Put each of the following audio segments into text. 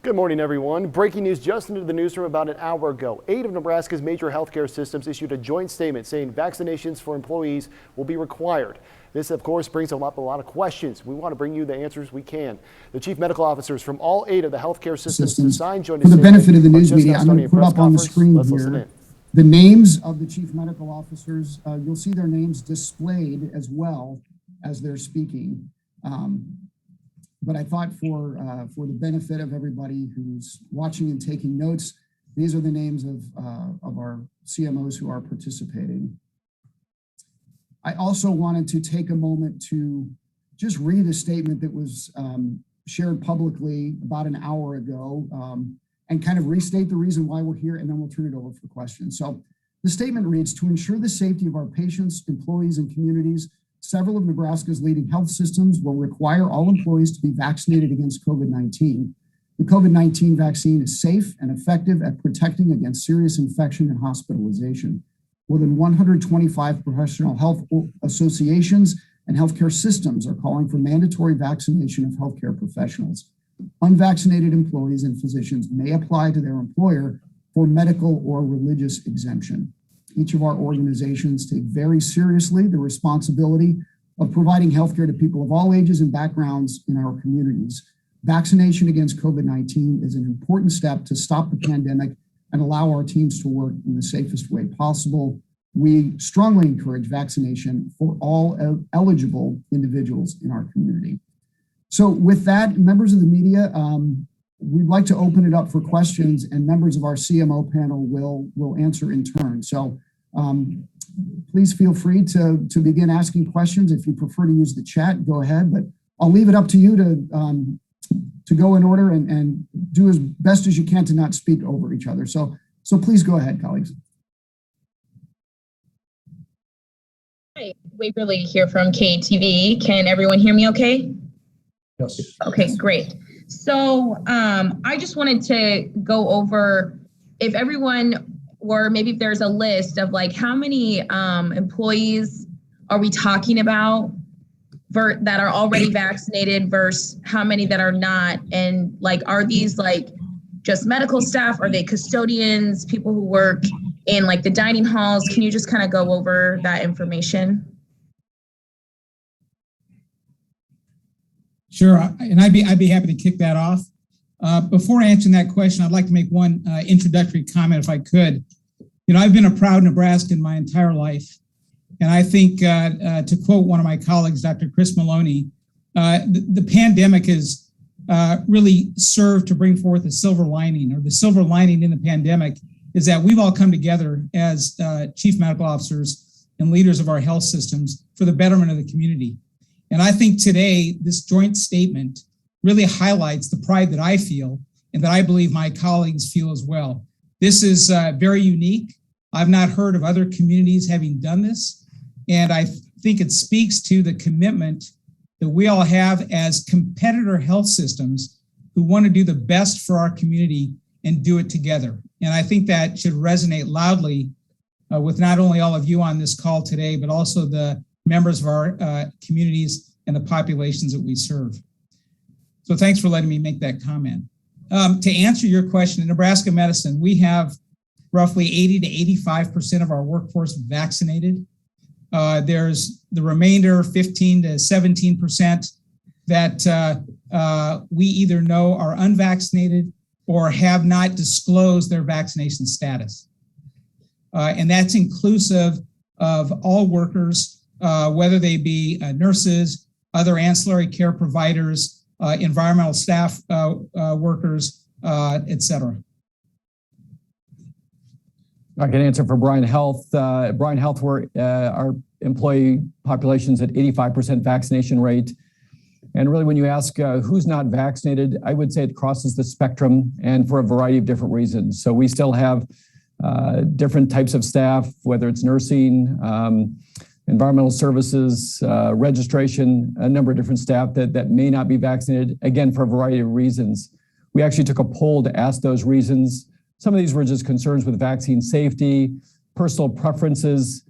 Good morning, everyone. Breaking news just into the newsroom about an hour ago. 8 of Nebraska's major healthcare systems issued a joint statement saying vaccinations for employees will be required. This, of course, brings up a lot of questions. We want to bring you the answers we can. The chief medical officers from all 8 of the healthcare systems to sign joint for the benefit of the news media, I'm going to put up on the screen Let's here the names of the chief medical officers. You'll see their names displayed as well as they're speaking. But I thought for the benefit of everybody who's watching and taking notes, these are the names of our CMOs who are participating. I also wanted to take a moment to just read a statement that was shared publicly about an hour ago and kind of restate the reason why we're here, and then we'll turn it over for questions. So the statement reads, to ensure the safety of our patients, employees, and communities, several of Nebraska's leading health systems will require all employees to be vaccinated against COVID-19. The COVID-19 vaccine is safe and effective at protecting against serious infection and hospitalization. More than 125 professional health associations and healthcare systems are calling for mandatory vaccination of healthcare professionals. Unvaccinated employees and physicians may apply to their employer for medical or religious exemption. Each of our organizations take very seriously the responsibility of providing healthcare to people of all ages and backgrounds in our communities. Vaccination against COVID-19 is an important step to stop the pandemic and allow our teams to work in the safest way possible. We strongly encourage vaccination for all eligible individuals in our community. So with that, members of the media, we'd like to open it up for questions, and members of our CMO panel will answer in turn. So please feel free to begin asking questions. If you prefer to use the chat, go ahead, but I'll leave it up to you to go in order and do as best as you can to not speak over each other. So please go ahead, colleagues. Hi, Waverly here from KTV. Can everyone hear me okay? Yes. Okay, great. So I just wanted to go over if everyone, or maybe if there's a list of like how many employees are we talking about that are already vaccinated versus how many that are not? And like, are these like just medical staff? Are they custodians, people who work in like the dining halls? Can you just kind of go over that information? Sure, and I'd be happy to kick that off. Before answering that question, I'd like to make one introductory comment, if I could. You know, I've been a proud Nebraskan my entire life, and I think, to quote one of my colleagues, Dr. Chris Maloney, the pandemic has really served to bring forth a silver lining, or the silver lining in the pandemic is that we've all come together as chief medical officers and leaders of our health systems for the betterment of the community. And I think today, this joint statement really highlights the pride that I feel and that I believe my colleagues feel as well. This is very unique. I've not heard of other communities having done this. And I think it speaks to the commitment that we all have as competitor health systems who want to do the best for our community and do it together. And I think that should resonate loudly with not only all of you on this call today, but also the members of our communities and the populations that we serve. So thanks for letting me make that comment. To answer your question, in Nebraska Medicine, we have roughly 80 to 85% of our workforce vaccinated. There's the remainder, 15 to 17%, that we either know are unvaccinated or have not disclosed their vaccination status. And that's inclusive of all workers, whether they be nurses, other ancillary care providers, environmental staff workers, et cetera. I can answer for Bryan Health. Bryan Health, our employee population's at 85% vaccination rate. And really, when you ask who's not vaccinated, I would say it crosses the spectrum and for a variety of different reasons. So we still have different types of staff, whether it's nursing, environmental services, registration, a number of different staff that may not be vaccinated, again, for a variety of reasons. We actually took a poll to ask those reasons. Some of these were just concerns with vaccine safety, personal preferences,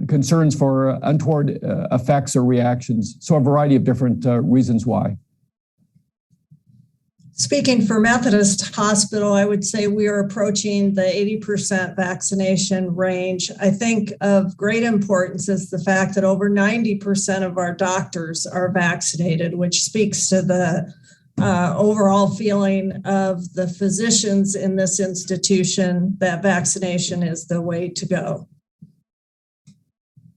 concerns for untoward effects or reactions. So a variety of different reasons why. Speaking for Methodist Hospital, I would say we are approaching the 80% vaccination range. I think of great importance is the fact that over 90% of our doctors are vaccinated, which speaks to the overall feeling of the physicians in this institution that vaccination is the way to go.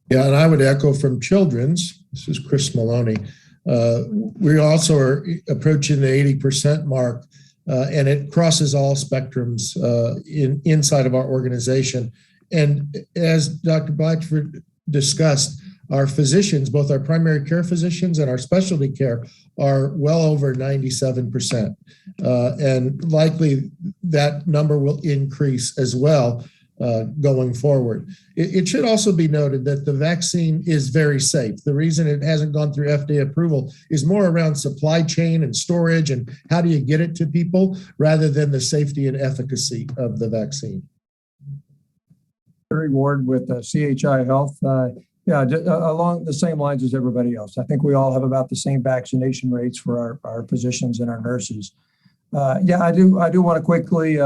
Yeah, and I would echo from Children's. This is Chris Maloney. We also are approaching the 80% mark, and it crosses all spectrums inside of our organization. And as Dr. Blatchford discussed, our physicians, both our primary care physicians and our specialty care, are well over 97%. And likely that number will increase as well going forward. It should also be noted that the vaccine is very safe. The reason it hasn't gone through FDA approval is more around supply chain and storage and how do you get it to people rather than the safety and efficacy of the vaccine. Terry Ward with CHI Health. Along the same lines as everybody else. I think we all have about the same vaccination rates for our physicians and our nurses. I do want to quickly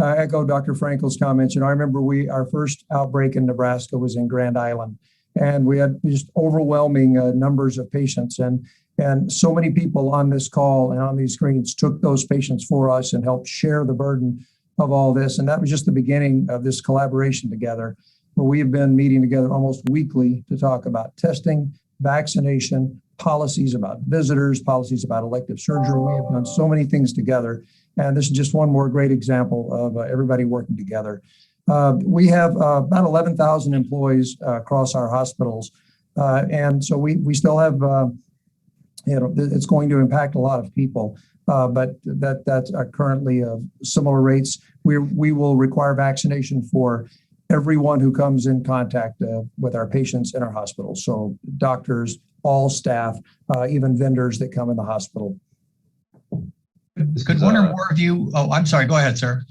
echo Dr. Frankel's comments. I remember our first outbreak in Nebraska was in Grand Island, and we had just overwhelming numbers of patients. And so many people on this call and on these screens took those patients for us and helped share the burden of all this. And that was just the beginning of this collaboration together, where we have been meeting together almost weekly to talk about testing, vaccination, policies about visitors, policies about elective surgery. We have done so many things together. And this is just one more great example of everybody working together. We have about 11,000 employees across our hospitals. And so we still have, it's going to impact a lot of people, but that's currently similar rates. We will require vaccination for everyone who comes in contact with our patients in our hospitals. So doctors, all staff, even vendors that come in the hospital. Could one or more of you, I'm sorry, go ahead, sir.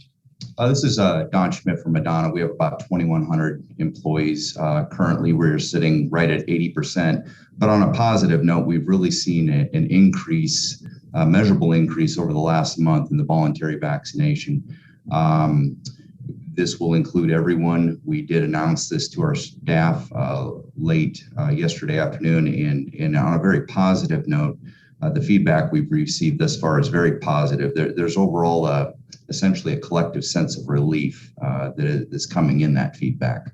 This is Don Schmidt from Madonna. We have about 2,100 employees. Currently, we're sitting right at 80%. But on a positive note, we've really seen an increase, a measurable increase over the last month in the voluntary vaccination. This will include everyone. We did announce this to our staff late yesterday afternoon. And on a very positive note, the feedback we've received thus far is very positive. There's overall essentially a collective sense of relief that is coming in that feedback.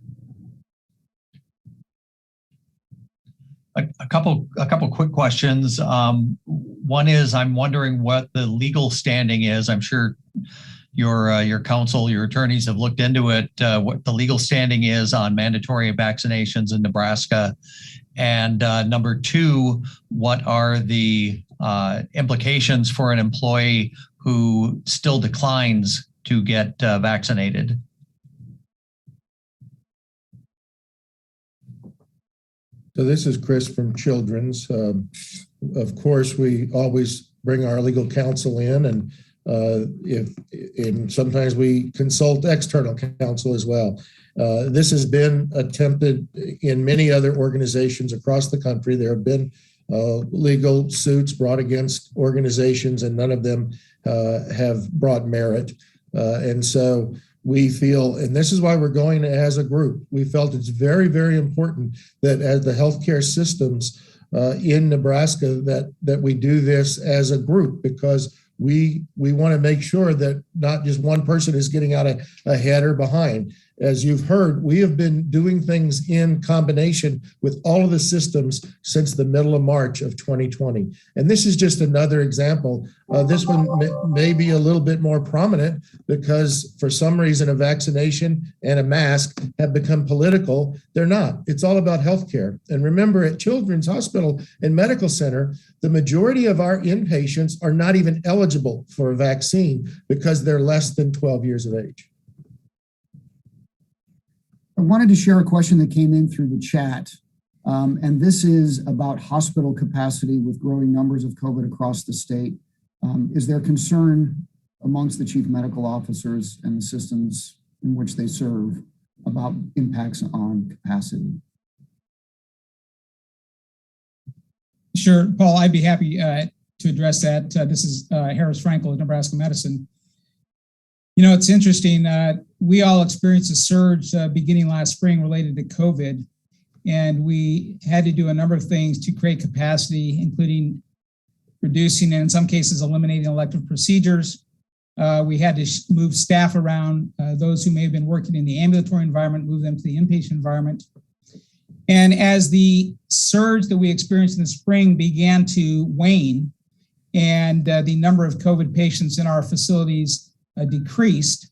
A couple quick questions. One is, I'm wondering what the legal standing is. I'm sure your counsel, your attorneys have looked into it, what the legal standing is on mandatory vaccinations in Nebraska. And number two, what are the implications for an employee who still declines to get vaccinated? So this is Chris from Children's. Of course, we always bring our legal counsel in, and sometimes we consult external counsel as well. This has been attempted in many other organizations across the country. There have been legal suits brought against organizations, and none of them have brought merit. And so we feel, and this is why we're going as a group, we felt it's very, very important that as the healthcare systems in Nebraska, that we do this as a group, because we want to make sure that not just one person is getting out ahead or behind. As you've heard, we have been doing things in combination with all of the systems since the middle of March of 2020. And this is just another example. This one may be a little bit more prominent because for some reason a vaccination and a mask have become political. They're not. It's all about healthcare. And remember, at Children's Hospital and Medical Center, the majority of our inpatients are not even eligible for a vaccine because they're less than 12 years of age. I wanted to share a question that came in through the chat, and this is about hospital capacity with growing numbers of COVID across the state. Is there concern amongst the chief medical officers and the systems in which they serve about impacts on capacity? Sure, Paul, I'd be happy to address that. This is Harris Frankel of Nebraska Medicine. You know, it's interesting. We all experienced a surge beginning last spring related to COVID, and we had to do a number of things to create capacity, including reducing and in some cases eliminating elective procedures. We had to move staff around, those who may have been working in the ambulatory environment, move them to the inpatient environment. And as the surge that we experienced in the spring began to wane and the number of COVID patients in our facilities decreased,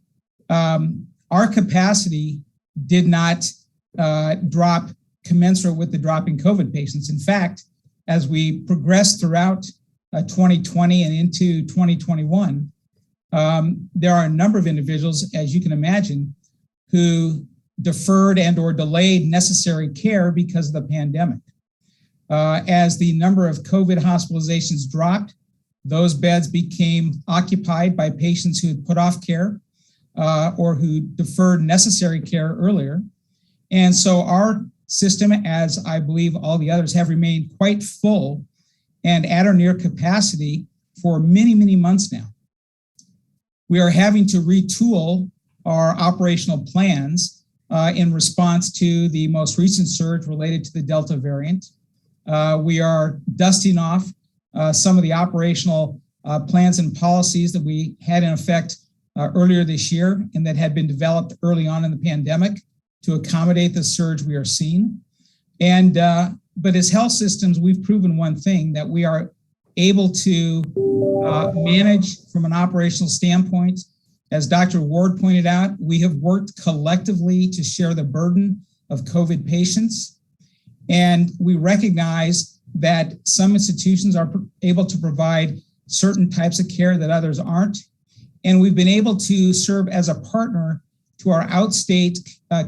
our capacity did not drop commensurate with the drop in COVID patients. In fact, as we progressed throughout 2020 and into 2021, there are a number of individuals, as you can imagine, who deferred and or delayed necessary care because of the pandemic. As the number of COVID hospitalizations dropped, those beds became occupied by patients who had put off care or who deferred necessary care earlier. And so our system, as I believe all the others, have remained quite full and at or near capacity for many, many months now. We are having to retool our operational plans in response to the most recent surge related to the Delta variant. We are dusting off some of the operational plans and policies that we had in effect earlier this year and that had been developed early on in the pandemic to accommodate the surge we are seeing. And but as health systems, we've proven one thing, that we are able to manage from an operational standpoint. As Dr. Ward pointed out, we have worked collectively to share the burden of COVID patients. And we recognize that some institutions are able to provide certain types of care that others aren't. And we've been able to serve as a partner to our outstate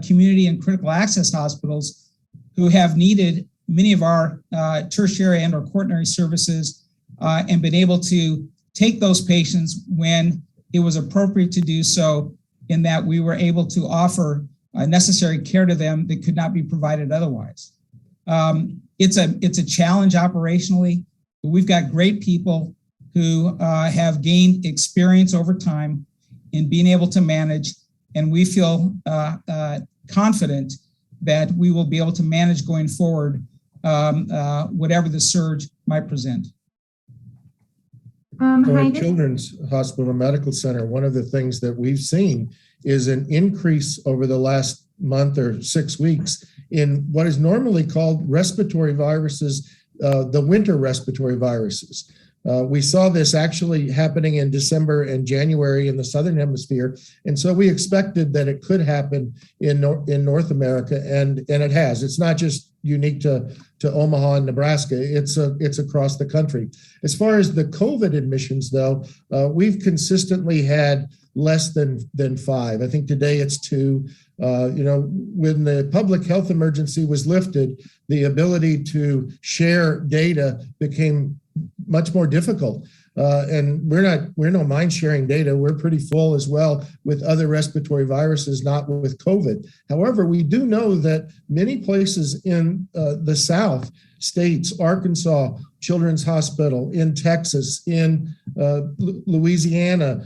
community and critical access hospitals who have needed many of our tertiary and or quaternary services and been able to take those patients when it was appropriate to do so, in that we were able to offer necessary care to them that could not be provided otherwise. It's a challenge operationally, but we've got great people who have gained experience over time in being able to manage, and we feel confident that we will be able to manage going forward whatever the surge might present. So at Children's Hospital Medical Center, one of the things that we've seen is an increase over the last month or 6 weeks in what is normally called respiratory viruses, the winter respiratory viruses. We saw this actually happening in December and January in the Southern Hemisphere. And so we expected that it could happen in North America, and it has. It's not just unique to Omaha and Nebraska. It's across the country. As far as the COVID admissions, though, we've consistently had less than 5. I think today it's 2. When the public health emergency was lifted, the ability to share data became much more difficult. And we're no mind sharing data. We're pretty full as well with other respiratory viruses, not with COVID. However, we do know that many places in the South states, Arkansas Children's Hospital, in Texas, in Louisiana,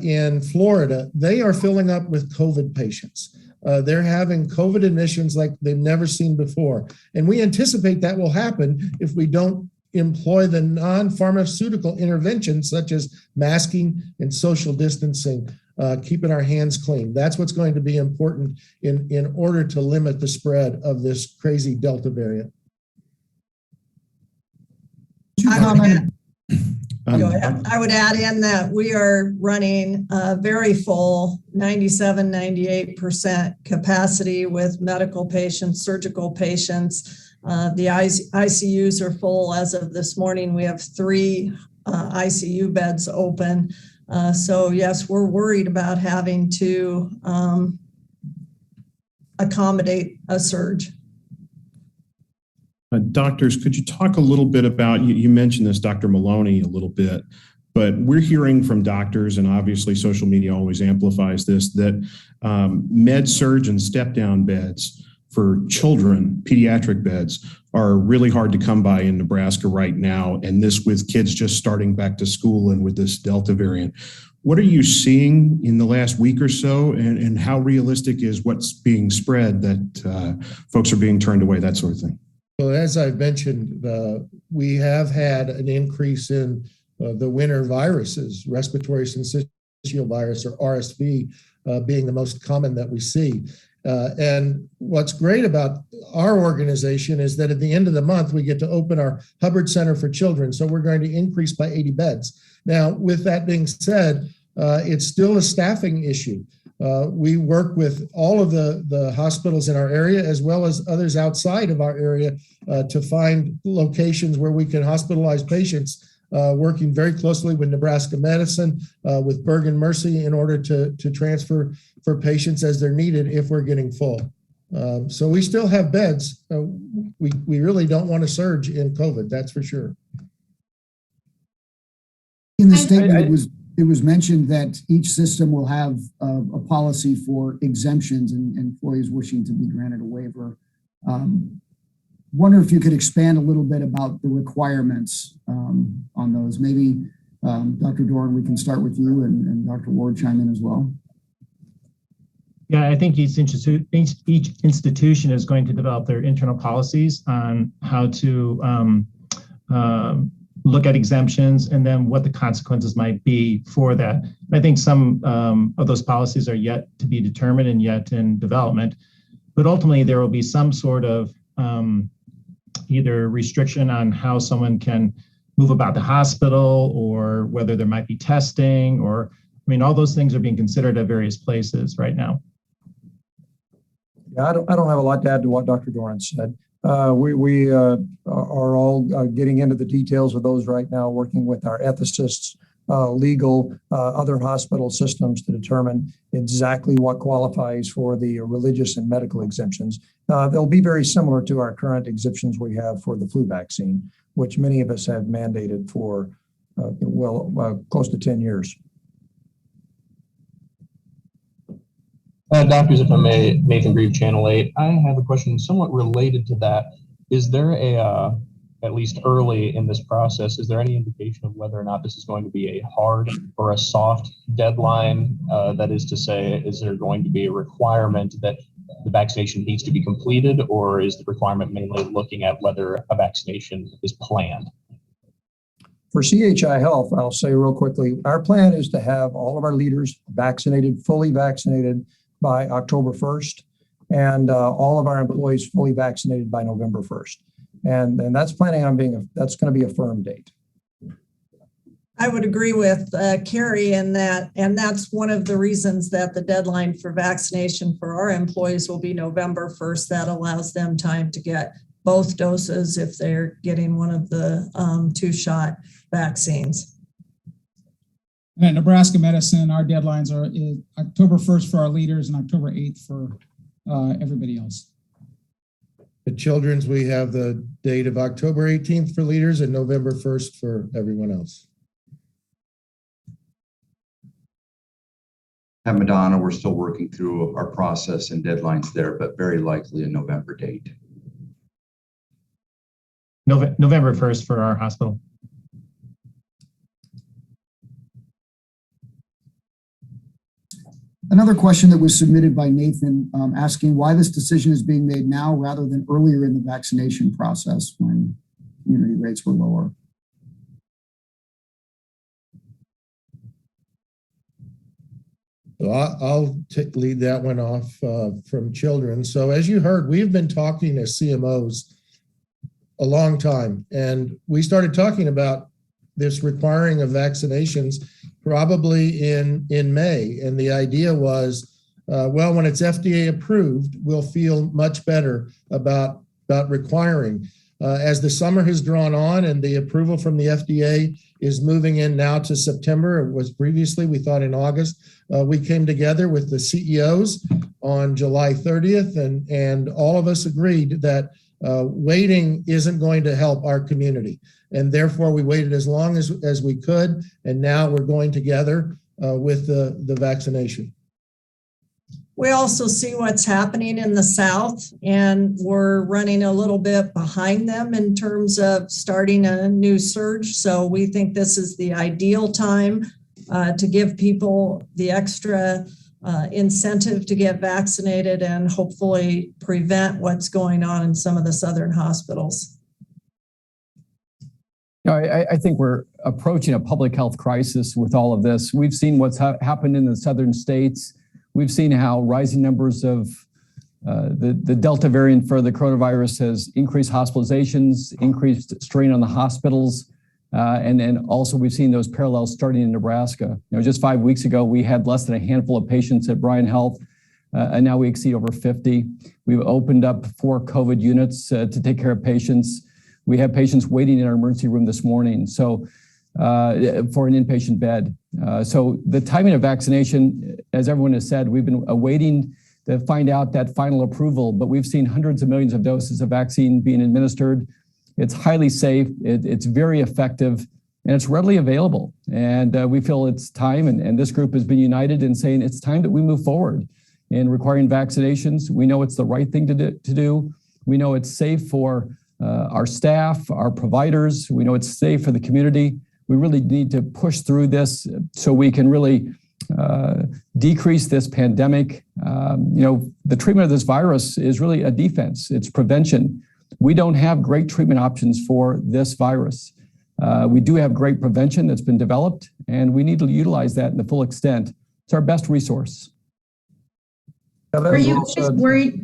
in Florida, they are filling up with COVID patients. They're having COVID admissions like they've never seen before. And we anticipate that will happen if we don't employ the non-pharmaceutical interventions such as masking and social distancing, keeping our hands clean. That's what's going to be important in order to limit the spread of this crazy Delta variant. I would add in that we are running very full 97, 98% capacity with medical patients, surgical patients. The ICUs are full as of this morning. We have 3 ICU beds open. So yes, we're worried about having to accommodate a surge. Doctors, could you talk a little bit about, you mentioned this, Dr. Maloney, a little bit, but we're hearing from doctors, and obviously social media always amplifies this, that med surg and step-down beds for children, pediatric beds, are really hard to come by in Nebraska right now. And this with kids just starting back to school and with this Delta variant. What are you seeing in the last week or so? And how realistic is what's being spread that folks are being turned away, that sort of thing? Well, as I've mentioned, we have had an increase in the winter viruses, respiratory syncytial virus or RSV being the most common that we see. And what's great about our organization is that at the end of the month, we get to open our Hubbard Center for Children. So we're going to increase by 80 beds. Now, with that being said, it's still a staffing issue. We work with all of the hospitals in our area, as well as others outside of our area, to find locations where we can hospitalize patients, working very closely with Nebraska Medicine, with Bergen Mercy, in order to transfer for patients as they're needed if we're getting full. So we still have beds. We really don't want to surge in COVID, that's for sure. In the statement, it was mentioned that each system will have a policy for exemptions and employees wishing to be granted a waiver. Wonder if you could expand a little bit about the requirements on those. Maybe Dr. Doran, we can start with you, and Dr. Ward chime in as well. Yeah, I think each institution is going to develop their internal policies on how to look at exemptions and then what the consequences might be for that. I think some of those policies are yet to be determined and yet in development, but ultimately there will be some sort of either restriction on how someone can move about the hospital, or whether there might be testing, or, I mean, all those things are being considered at various places right now. Yeah, I don't have a lot to add to what Dr. Doran said. We are all getting into the details of those right now, working with our ethicists, legal, other hospital systems to determine exactly what qualifies for the religious and medical exemptions. They'll be very similar to our current exemptions we have for the flu vaccine, which many of us have mandated for, close to 10 years. Doctors, if I may, Nathan Grieve, Channel 8. I have a question somewhat related to that. Is there at least early in this process, is there any indication of whether or not this is going to be a hard or a soft deadline? That is to say, is there going to be a requirement that the vaccination needs to be completed, or is the requirement mainly looking at whether a vaccination is planned? For CHI Health, I'll say real quickly, our plan is to have all of our leaders vaccinated, fully vaccinated by October 1st, and all of our employees fully vaccinated by November 1st. And that's planning on that's going to be a firm date. I would agree with Carrie in that, and that's one of the reasons that the deadline for vaccination for our employees will be November 1st. That allows them time to get both doses if they're getting one of the 2-shot vaccines. And at Nebraska Medicine, our deadlines are October 1st for our leaders and October 8th for everybody else. At Children's, we have the date of October 18th for leaders and November 1st for everyone else. At Madonna, we're still working through our process and deadlines there, but very likely a November date. November 1st for our hospital. Another question that was submitted by Nathan asking why this decision is being made now rather than earlier in the vaccination process when community rates were lower. So I'll lead that one off from children. So as you heard, we've been talking as CMOs a long time, and we started talking about this requiring of vaccinations probably in May. And the idea was, well, when it's FDA approved, we'll feel much better about requiring. As the summer has drawn on and the approval from the FDA is moving in now to September, it was previously, we thought in August, we came together with the CEOs on July 30th, and all of us agreed that waiting isn't going to help our community. And therefore we waited as long as we could. And now we're going together with the vaccination. We also see what's happening in the South, and we're running a little bit behind them in terms of starting a new surge. So we think this is the ideal time to give people the extra incentive to get vaccinated and hopefully prevent what's going on in some of the southern hospitals. You know, I think we're approaching a public health crisis with all of this. We've seen what's happened in the southern states. We've seen how rising numbers of the Delta variant for the coronavirus has increased hospitalizations, increased strain on the hospitals. And then also we've seen those parallels starting in Nebraska. You know, just 5 weeks ago, we had less than a handful of patients at Bryan Health, and now we exceed over 50. We've opened up 4 COVID units to take care of patients. We have patients waiting in our emergency room this morning, so for an inpatient bed. So the timing of vaccination, as everyone has said, we've been awaiting to find out that final approval, but we've seen hundreds of millions of doses of vaccine being administered. It's highly safe, it's very effective, and it's readily available. And we feel it's time, and this group has been united in saying it's time that we move forward in requiring vaccinations. We know it's the right thing to do. We know it's safe for our staff, our providers. We know it's safe for the community. We really need to push through this so we can really decrease this pandemic. You know, the treatment of this virus is really a defense. It's prevention. We don't have great treatment options for this virus. We do have great prevention that's been developed, and we need to utilize that in the full extent. It's our best resource. Are you just worried?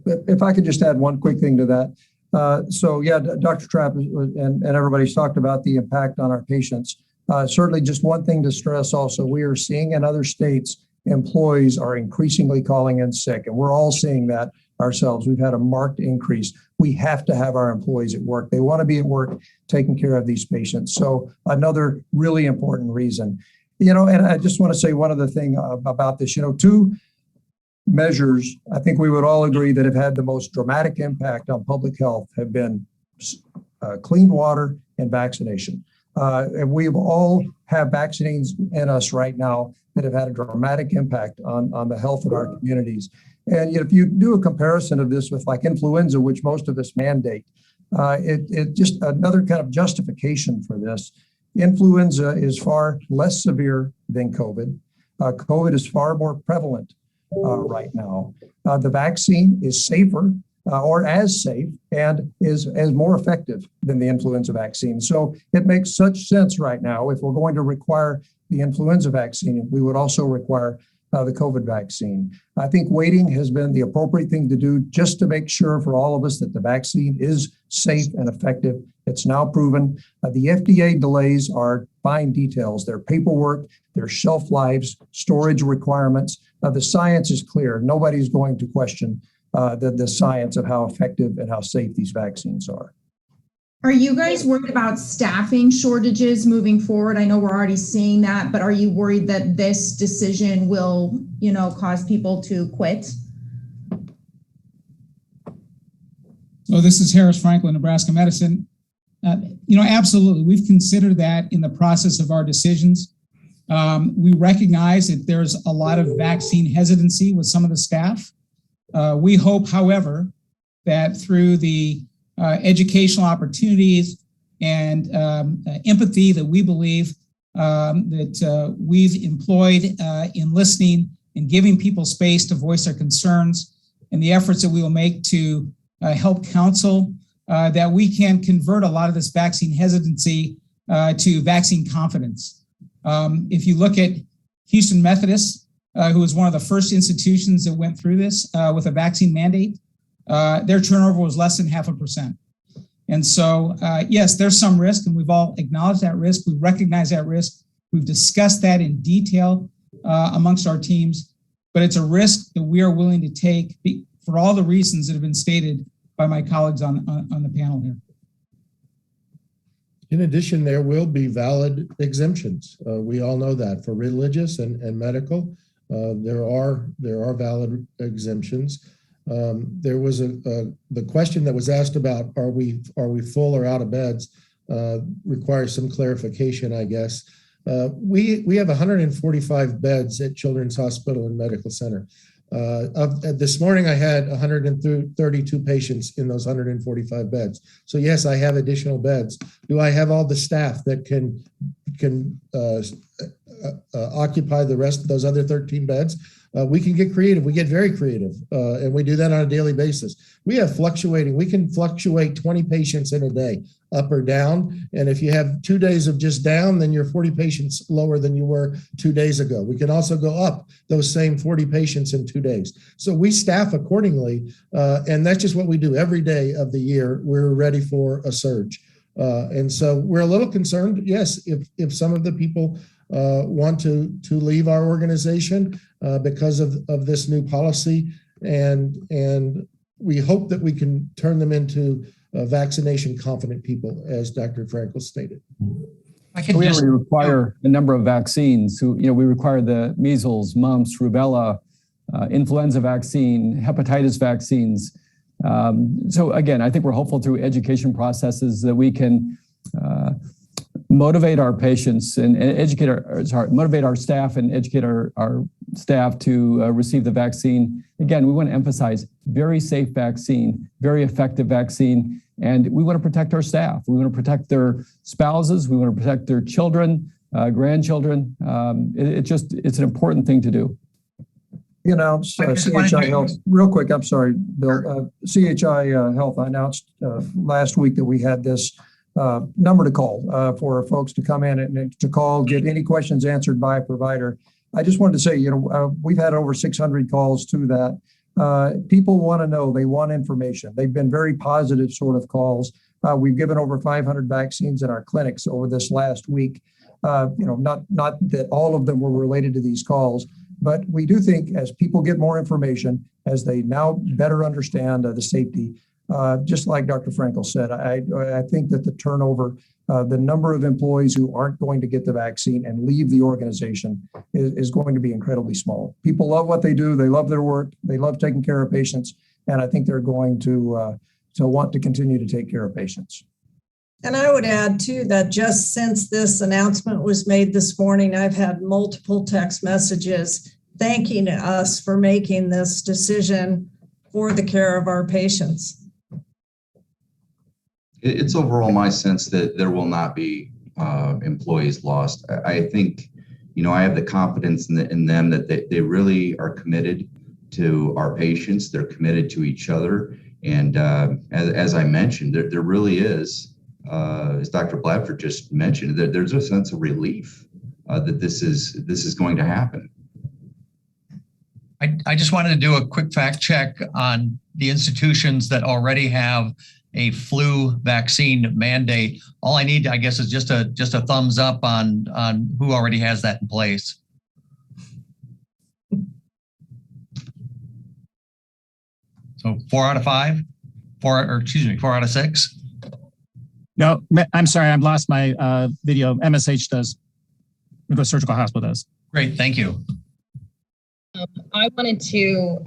If I could just add one quick thing to that. So yeah, Dr. Trapp and everybody's talked about the impact on our patients. Certainly just one thing to stress also, we are seeing in other states, employees are increasingly calling in sick, and we're all seeing that ourselves. We've had a marked increase. We have to have our employees at work. They want to be at work taking care of these patients. So another really important reason. You know, and I just want to say one other thing about this, you know, 2 measures, I think we would all agree that have had the most dramatic impact on public health have been clean water and vaccination. And we all have vaccines in us right now that have had a dramatic impact on the health of our communities. And if you do a comparison of this with like influenza, which most of us mandate, it just another kind of justification for this. Influenza is far less severe than COVID. COVID is far more prevalent right now. The vaccine is safer or as safe and is more effective than the influenza vaccine. So it makes such sense right now. If we're going to require the influenza vaccine, we would also require the COVID vaccine. I think waiting has been the appropriate thing to do just to make sure for all of us that the vaccine is safe and effective. It's now proven. The FDA delays are fine details. Their paperwork, their shelf lives, storage requirements. The science is clear. Nobody's going to question the science of how effective and how safe these vaccines are. Are you guys worried about staffing shortages moving forward? I know we're already seeing that, but are you worried that this decision will, you know, cause people to quit? So this is Harris Franklin, Nebraska Medicine. You know, absolutely. We've considered that in the process of our decisions. We recognize that there's a lot of vaccine hesitancy with some of the staff. We hope, however, that through the educational opportunities and empathy that we believe that we've employed in listening and giving people space to voice their concerns, and the efforts that we will make to help counsel, that we can convert a lot of this vaccine hesitancy to vaccine confidence. If you look at Houston Methodist, who was one of the first institutions that went through this with a vaccine mandate, their turnover was less than 0.5%. And so, yes, there's some risk, and we've all acknowledged that risk. We recognize that risk. We've discussed that in detail amongst our teams, but it's a risk that we are willing to take for all the reasons that have been stated by my colleagues on the panel here. In addition, there will be valid exemptions. We all know that for religious and medical, there are valid exemptions. There was the question that was asked about are we full or out of beds requires some clarification, I guess. We have 145 beds at Children's Hospital and Medical Center. This morning, I had 132 patients in those 145 beds. So yes, I have additional beds. Do I have all the staff that can occupy the rest of those other 13 beds? We can get creative. We get very creative, and we do that on a daily basis. We can fluctuate 20 patients in a day, up or down. And if you have 2 days of just down, then you're 40 patients lower than you were 2 days ago. We can also go up those same 40 patients in 2 days. So we staff accordingly, and that's just what we do every day of the year. We're ready for a surge. And so we're a little concerned, yes, if some of the people want to leave our organization because of this new policy, and we hope that we can turn them into vaccination confident people, as Dr. Frankel stated. We already require a number of vaccines. We require the measles, mumps, rubella, influenza vaccine, hepatitis vaccines. So again, I think we're hopeful through education processes that we can motivate our patients and motivate our staff and educate our staff to receive the vaccine. Again, we want to emphasize very safe vaccine, very effective vaccine, and we want to protect our staff. We want to protect their spouses. We want to protect their children, grandchildren. It's an important thing to do. You announced CHI Health, real quick, I'm sorry, Bill. CHI Health announced last week that we had this number to call for folks to come in and to call, get any questions answered by a provider. I just wanted to say, we've had over 600 calls to that. People want to know, they want information. They've been very positive sort of calls. We've given over 500 vaccines in our clinics over this last week. Not that all of them were related to these calls, but we do think as people get more information, as they now better understand the safety, just like Dr. Frankel said, I think that the turnover, the number of employees who aren't going to get the vaccine and leave the organization is going to be incredibly small. People love what they do. They love their work. They love taking care of patients. And I think they're going to want to continue to take care of patients. And I would add too that just since this announcement was made this morning, I've had multiple text messages thanking us for making this decision for the care of our patients. It's overall my sense that there will not be employees lost. I think, I have the confidence in them that they really are committed to our patients. They're committed to each other. And as I mentioned, there really is, as Dr. Bladford just mentioned, that there's a sense of relief that this is going to happen. I just wanted to do a quick fact check on the institutions that already have a flu vaccine mandate. All I need, I guess, is just a thumbs up on who already has that in place. So 4 out of 5, 4 out of 6. No, I'm sorry, I've lost my video. MSH does. Midwest Surgical Hospital does. Great, thank you. I wanted to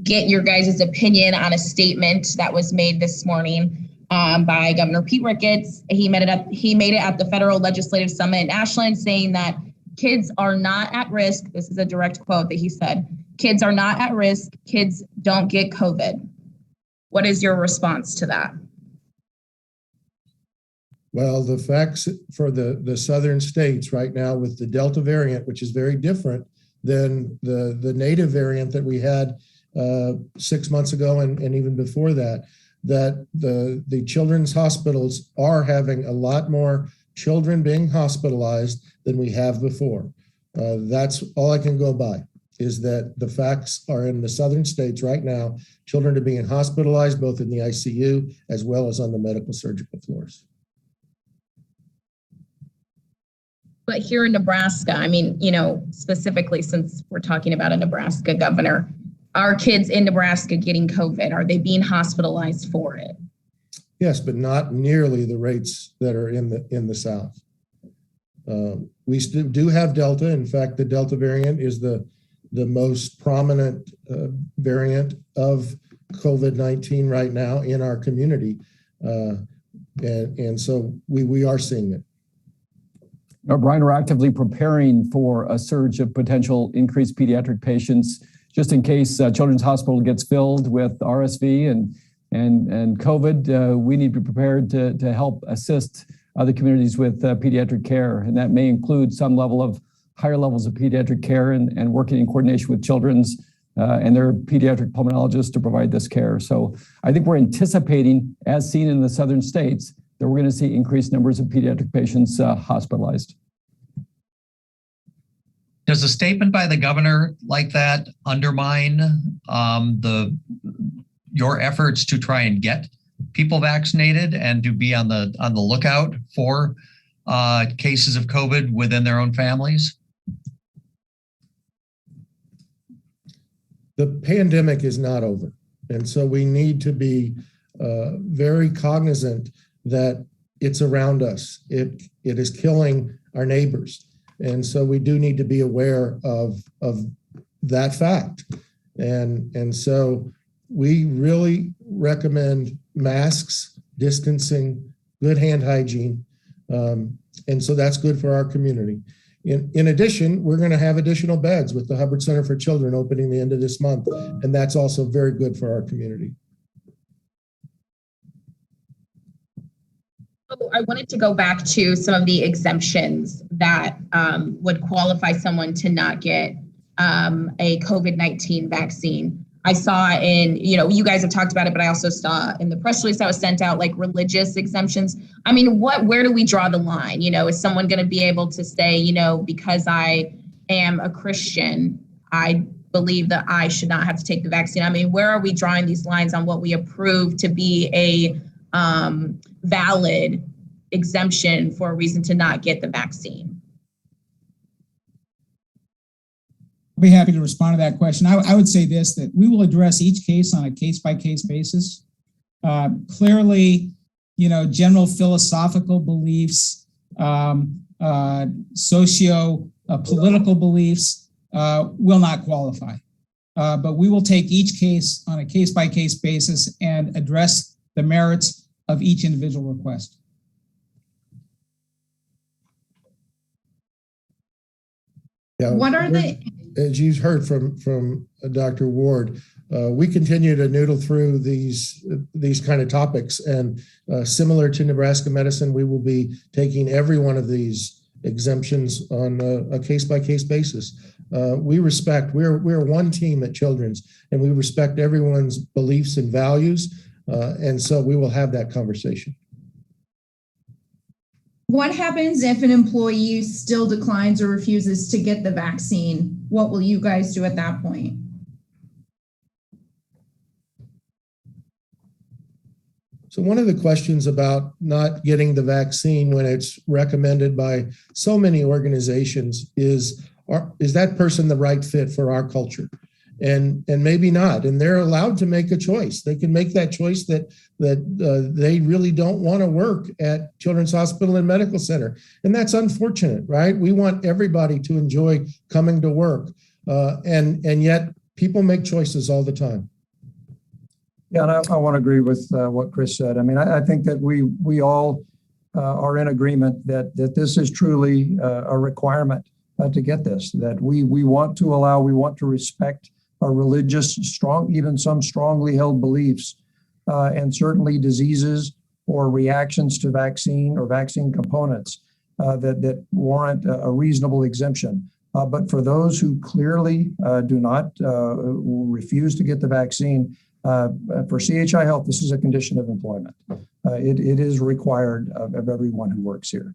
get your guys' opinion on a statement that was made this morning by Governor Pete Ricketts. He made it at the Federal Legislative Summit in Ashland, saying that kids are not at risk. This is a direct quote that he said. Kids are not at risk. Kids don't get COVID. What is your response to that? Well, the facts for the southern states right now with the Delta variant, which is very different than the native variant that we had 6 months ago and even before that the children's hospitals are having a lot more children being hospitalized than we have before. That's all I can go by, is that the facts are in the southern states right now. Children are being hospitalized both in the ICU as well as on the medical surgical floors. But here in Nebraska, specifically since we're talking about a Nebraska governor, are kids in Nebraska getting COVID? Are they being hospitalized for it? Yes, but not nearly the rates that are in the South. We still do have Delta. In fact, the Delta variant is the most prominent variant of COVID-19 right now in our community. And so we are seeing it. Brian, we're actively preparing for a surge of potential increased pediatric patients just in case Children's Hospital gets filled with RSV and COVID, we need to be prepared to help assist other communities with pediatric care. And that may include some level of higher levels of pediatric care and working in coordination with children's and their pediatric pulmonologists to provide this care. So I think we're anticipating, as seen in the southern states, that we're going to see increased numbers of pediatric patients hospitalized. Does a statement by the governor like that undermine your efforts to try and get people vaccinated and to be on the lookout for cases of COVID within their own families? The pandemic is not over. And so we need to be very cognizant that it's around us. It is killing our neighbors. And so we do need to be aware of that fact. And so we really recommend masks, distancing, good hand hygiene. And so that's good for our community. In addition, we're going to have additional beds with the Hubbard Center for Children opening the end of this month. And that's also very good for our community. I wanted to go back to some of the exemptions that would qualify someone to not get a COVID-19 vaccine. I saw you guys have talked about it, but I also saw in the press release that was sent out, like religious exemptions. I mean, where do we draw the line? Is someone going to be able to say, because I am a Christian, I believe that I should not have to take the vaccine? I mean, where are we drawing these lines on what we approve to be a valid exemption for a reason to not get the vaccine? I'll be happy to respond to that question. I would say this, that we will address each case on a case-by-case basis. Clearly, general philosophical beliefs, socio-political beliefs will not qualify. But we will take each case on a case-by-case basis and address the merits of each individual request. Yeah, what are the... As you've heard from Dr. Ward, we continue to noodle through these kind of topics, and similar to Nebraska Medicine, we will be taking every one of these exemptions on a case-by-case basis. We're one team at Children's, and we respect everyone's beliefs and values, and so we will have that conversation. What happens if an employee still declines or refuses to get the vaccine? What will you guys do at that point? So one of the questions about not getting the vaccine when it's recommended by so many organizations is that person the right fit for our culture? And maybe not. And they're allowed to make a choice. They can make that choice that they really don't want to work at Children's Hospital and Medical Center. And that's unfortunate, right? We want everybody to enjoy coming to work. And yet people make choices all the time. Yeah, and I want to agree with what Chris said. I mean, I think that we all are in agreement that this is truly a requirement to get this, that we want to respect our religious, even some strongly held beliefs, and certainly diseases or reactions to vaccine or vaccine components that warrant a reasonable exemption. But for those who clearly do not refuse to get the vaccine, for CHI Health, this is a condition of employment. It is required of everyone who works here.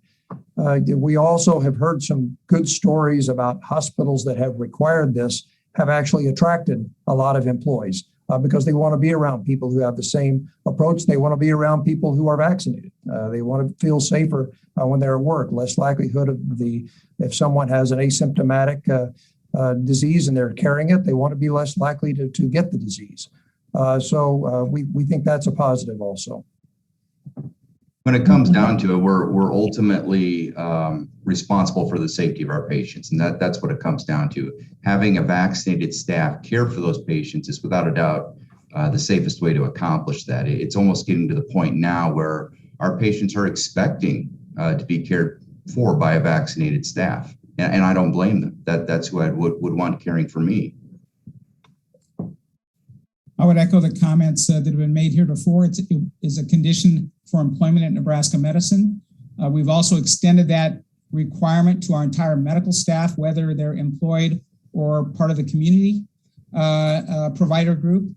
We also have heard some good stories about hospitals that have required this have actually attracted a lot of employees because they want to be around people who have the same approach. They want to be around people who are vaccinated. They want to feel safer when they're at work, less likelihood of if someone has an asymptomatic disease and they're carrying it, they want to be less likely to get the disease. So we think that's a positive also. When it comes down to it, we're ultimately responsible for the safety of our patients, and that's what it comes down to. Having a vaccinated staff care for those patients is without a doubt the safest way to accomplish that. It's almost getting to the point now where our patients are expecting to be cared for by a vaccinated staff, and I don't blame them. That's who I would want caring for me. I would echo the comments that have been made heretofore. It is a condition for employment at Nebraska Medicine. We've also extended that requirement to our entire medical staff, whether they're employed or part of the community provider group.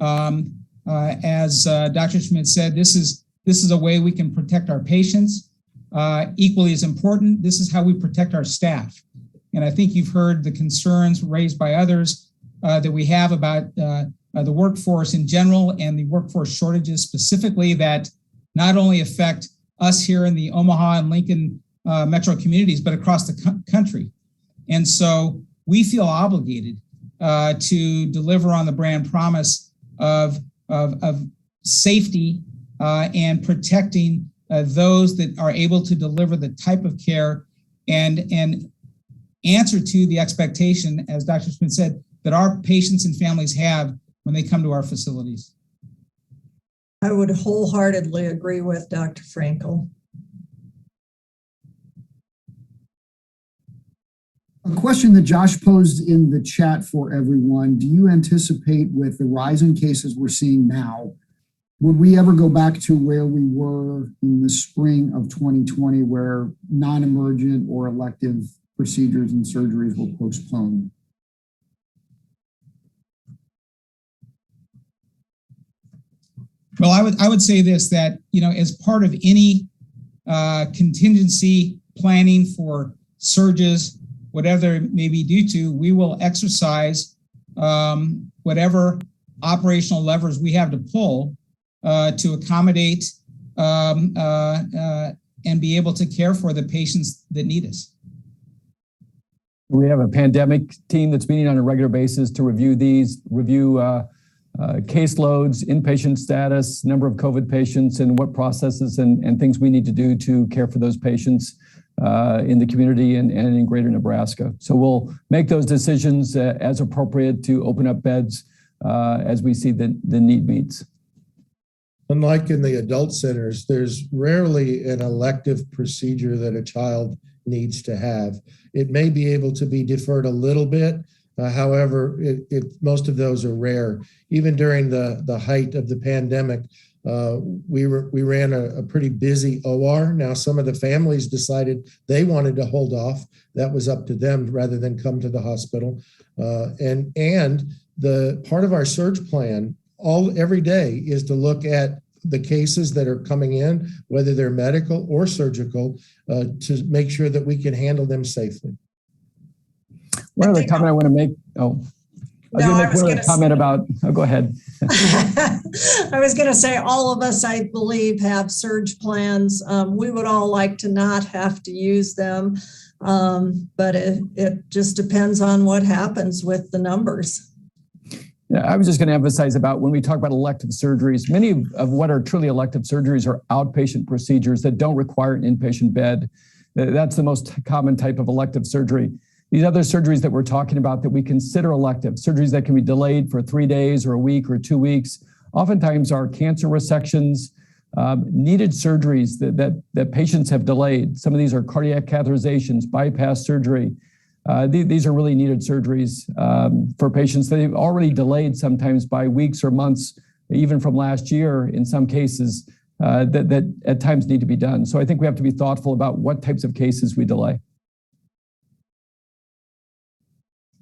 As Dr. Schmidt said, this is a way we can protect our patients. Equally as important, this is how we protect our staff. And I think you've heard the concerns raised by others that we have about the workforce in general and the workforce shortages specifically that not only affect us here in the Omaha and Lincoln metro communities, but across the country. And so we feel obligated to deliver on the brand promise of safety and protecting those that are able to deliver the type of care and answer to the expectation, as Dr. Schmidt said, that our patients and families have when they come to our facilities. I would wholeheartedly agree with Dr. Frankel. A question that Josh posed in the chat for everyone: do you anticipate, with the rise in cases we're seeing now, would we ever go back to where we were in the spring of 2020, where non-emergent or elective procedures and surgeries were postponed? Well, I would say this, that, you know, as part of any contingency planning for surges, whatever it may be due to, we will exercise whatever operational levers we have to pull to accommodate and be able to care for the patients that need us. We have a pandemic team that's meeting on a regular basis to review caseloads, inpatient status, number of COVID patients, and what processes and things we need to do to care for those patients in the community and in greater Nebraska. So we'll make those decisions as appropriate to open up beds as we see the need meets. Unlike in the adult centers, there's rarely an elective procedure that a child needs to have. It may be able to be deferred a little bit. However, most of those are rare. Even during the height of the pandemic, we ran a pretty busy OR. Now, some of the families decided they wanted to hold off. That was up to them rather than come to the hospital. And the part of our surge plan every day is to look at the cases that are coming in, whether they're medical or surgical, to make sure that we can handle them safely. One other comment I want to make. Oh, I was going to make one other comment about. Oh, go ahead. I was going to say, all of us, I believe, have surge plans. We would all like to not have to use them, but it just depends on what happens with the numbers. Yeah, I was just going to emphasize about when we talk about elective surgeries, many of what are truly elective surgeries are outpatient procedures that don't require an inpatient bed. That's the most common type of elective surgery. These other surgeries that we're talking about that we consider elective, surgeries that can be delayed for 3 days or a week or 2 weeks, oftentimes are cancer resections, needed surgeries that patients have delayed. Some of these are cardiac catheterizations, bypass surgery. These are really needed surgeries for patients that they've already delayed sometimes by weeks or months, even from last year in some cases, that at times need to be done. So I think we have to be thoughtful about what types of cases we delay.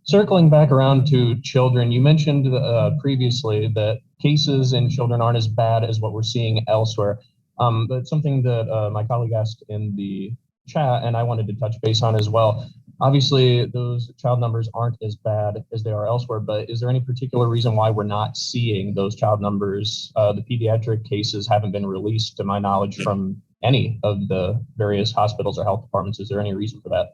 Circling back around to children, you mentioned previously that cases in children aren't as bad as what we're seeing elsewhere. But something that my colleague asked in the chat, and I wanted to touch base on as well. Obviously, those child numbers aren't as bad as they are elsewhere, but is there any particular reason why we're not seeing those child numbers? The pediatric cases haven't been released, to my knowledge, from any of the various hospitals or health departments. Is there any reason for that?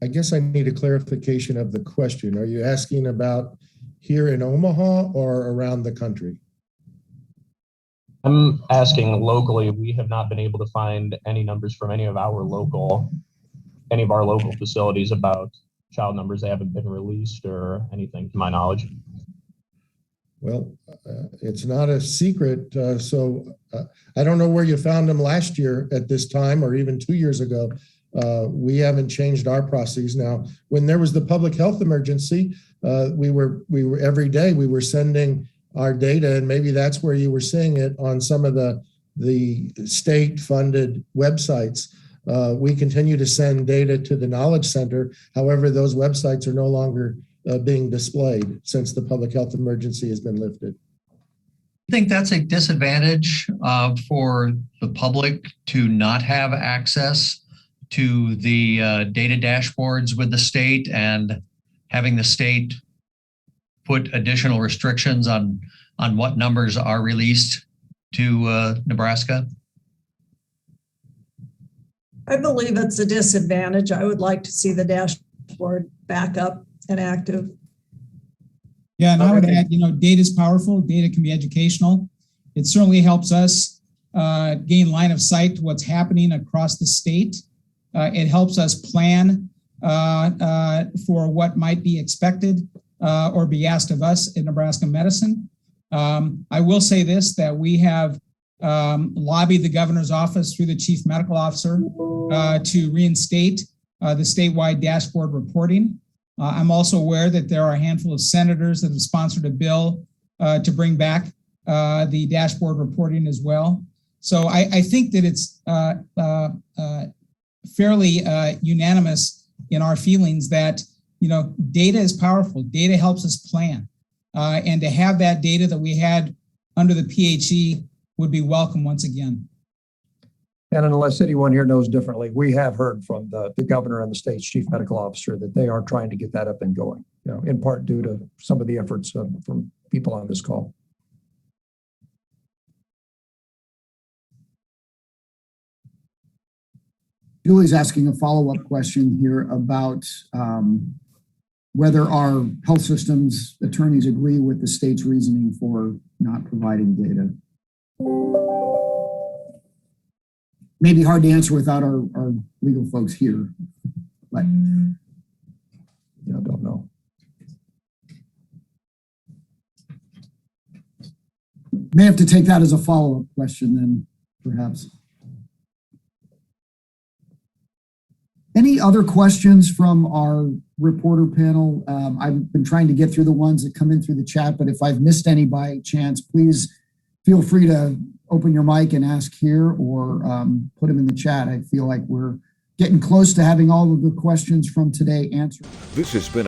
I guess I need a clarification of the question. Are you asking about here in Omaha or around the country? I'm asking locally. We have not been able to find any numbers from any of our local facilities about child numbers. They haven't been released or anything, to my knowledge. Well, it's not a secret. So I don't know where you found them last year at this time or even 2 years ago. We haven't changed our processes. Now, when there was the public health emergency, we were every day we were sending our data, and maybe that's where you were seeing it on some of the state-funded websites. We continue to send data to the Knowledge Center. However, those websites are no longer being displayed since the public health emergency has been lifted. I think that's a disadvantage for the public to not have access to the data dashboards with the state and having the state put additional restrictions on what numbers are released to Nebraska? I believe it's a disadvantage. I would like to see the dashboard back up and active. Yeah, and I would add, data is powerful. Data can be educational. It certainly helps us gain line of sight to what's happening across the state. It helps us plan for what might be expected or be asked of us in Nebraska medicine. I will say this, that we have lobbied the governor's office through the chief medical officer to reinstate the statewide dashboard reporting. I'm also aware that there are a handful of senators that have sponsored a bill to bring back the dashboard reporting as well. So I think that it's fairly unanimous in our feelings that, data is powerful. Data helps us plan. And to have that data that we had under the PHE would be welcome once again. And unless anyone here knows differently, we have heard from the governor and the state's chief medical officer that they are trying to get that up and going, in part due to some of the efforts from people on this call. Julie's asking a follow-up question here about whether our health systems attorneys agree with the state's reasoning for not providing data. Maybe hard to answer without our legal folks here, but I don't know. May have to take that as a follow-up question then, perhaps. Any other questions from our reporter panel? I've been trying to get through the ones that come in through the chat, but if I've missed any by chance, please feel free to open your mic and ask here or put them in the chat. I feel like we're getting close to having all of the questions from today answered. This has been